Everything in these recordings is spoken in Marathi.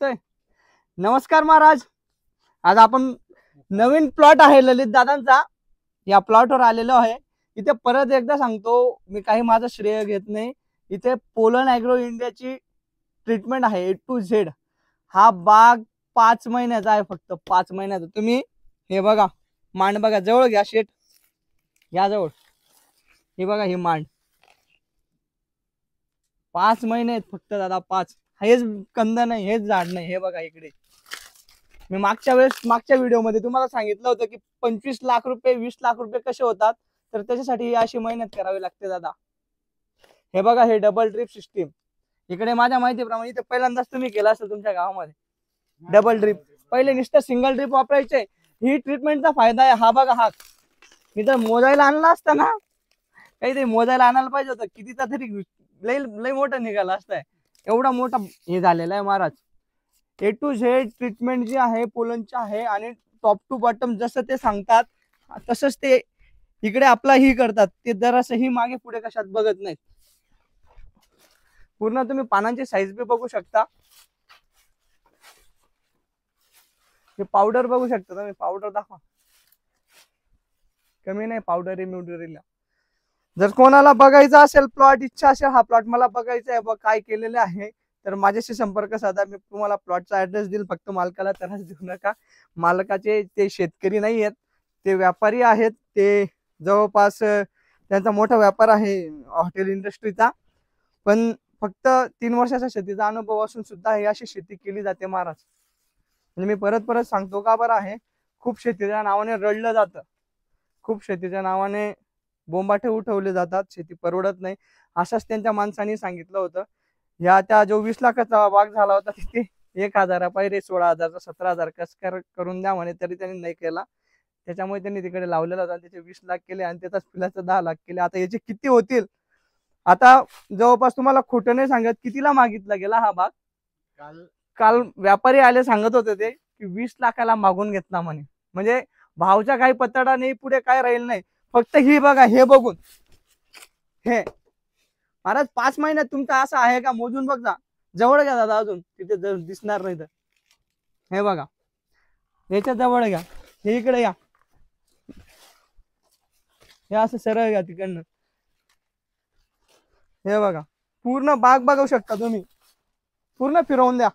तर नमस्कार महाराज. आज आपण नवीन प्लॉट आहे ललित दादांचा, या प्लॉटवर आलेलो आहे. इथे परत एकदा सांगतो, मी काही माझं श्रेय घेत नाही. इथे पोलन ॲग्रो इंडियाची ट्रीटमेंट आहे A to Z. हा बाग 5 महिन्याचा आहे, फक्त 5 महिन्याचा. तुम्ही हे बघा, मांड बघा, जवळ घ्या शेट, या जवळ. हे बघा, ही मांड 5 महिने आहेत फक्त दादा, 5. हेच कंद नाही, हेच झाड नाही. हे बघा इकडे, मी मागच्या व्हिडिओमध्ये तुम्हाला सांगितलं होतं की 25 लाख रुपये 20 लाख रुपये कसे होतात, तर त्याच्यासाठी अशी मेहनत करावी लागते दादा. हे बघा, हे डबल ड्रिप सिस्टीम इकडे माझ्या माहितीप्रमाणे इथे पहिल्यांदाच तुम्ही केला असेल तुमच्या गावामध्ये डबल ड्रिप. पहिले नुसतं सिंगल ड्रिप वापरायचे. ही ट्रीटमेंटचा फायदा आहे. हा बघा, हा मी जर मोजायला आणला असता ना, काहीतरी मोजायला आणायला पाहिजे होतं, कितीचा तरी लय लय मोठा निघाला असताय. एवढा मोठा हे झालेला आहे महाराज. A to Z ट्रीटमेंट जी आहे पोलनची आहे, आणि टॉप टू बॉटम जसं ते सांगतात तसंच ते इकडे आपला ही करतात. ते जरासही मागे पुढे कशात बघत नाहीत. पूर्ण तुम्ही पानांची साईज बी बघू शकता. हे पावडर बघू शकता तुम्ही, पावडर दाखवा, कमी नाही पावडर म्युडरीला. जर कोणाला बघायचा असेल प्लॉट, इच्छा असेल हा प्लॉट मला बघायचा आहे, बघ काय केलेले आहे, तर माझ्याशी संपर्क साधा. मी तुम्हाला प्लॉटचा ऍड्रेस देईल. फक्त मालकाला त्रास देऊ नका. मालकाचे ते शेतकरी नाही आहेत, ते व्यापारी आहेत. ते जवळपास त्यांचा मोठा व्यापार आहे हॉटेल इंडस्ट्रीचा. पण फक्त 3 वर्षाचा शेतीचा अनुभव असून सुद्धा ही अशी शेती केली जाते महाराज. म्हणजे मी परत परत सांगतो का बरं आहे, खूप शेतीच्या नावाने रडलं जातं, खूप शेतीच्या नावाने बोंबाटे उठवले जातात, शेती परवडत नाही. असंच त्यांच्या माणसांनी सांगितलं होतं. या त्या जो 20 लाखाचा बाग झाला होता तिथे 1,000 पायरे 16,000 17,000 कसकर करून द्या म्हणे, तरी त्यांनी नाही केला. त्याच्यामुळे त्यांनी तिकडे लावलेला होता. त्याचे 20 लाख केले आणि त्याचाच फुलाचं 10 लाख केले. आता याचे किती होतील? आता जवळपास तुम्हाला खोटं नाही सांगत, कितीला मागितला गेला हा बाग? काल व्यापारी आले, सांगत होते ते की 20 लाखाला मागून घेतला म्हणे. म्हणजे भावच्या काही पत्ता नाही, पुढे काय राहील नाही. फक्त ही बघा, हे बघून हे महाराज 5 महिन्यात तुमचा असं आहे का? मोजून बघा, जवळ घ्या दादा, अजून तिथे दिसणार नाही तर. हे बघा, याच्या जवळ घ्या, हे इकडे या, हे असं सरळ घ्या तिकडनं. हे बघा, पूर्ण बाग बघू शकता तुम्ही, पूर्ण फिरवून द्या.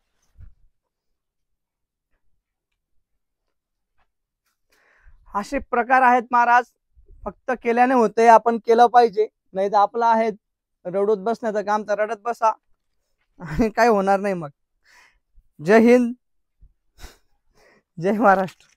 असे प्रकार आहेत महाराज. फक्त केल्याने होते, आपण केलं पाहिजे. नाही तर आपलं आहे रडत बसण्याचं काम, तर रडत बसा आणि काय होणार नाही मग. जय हिंद, जय महाराष्ट्र.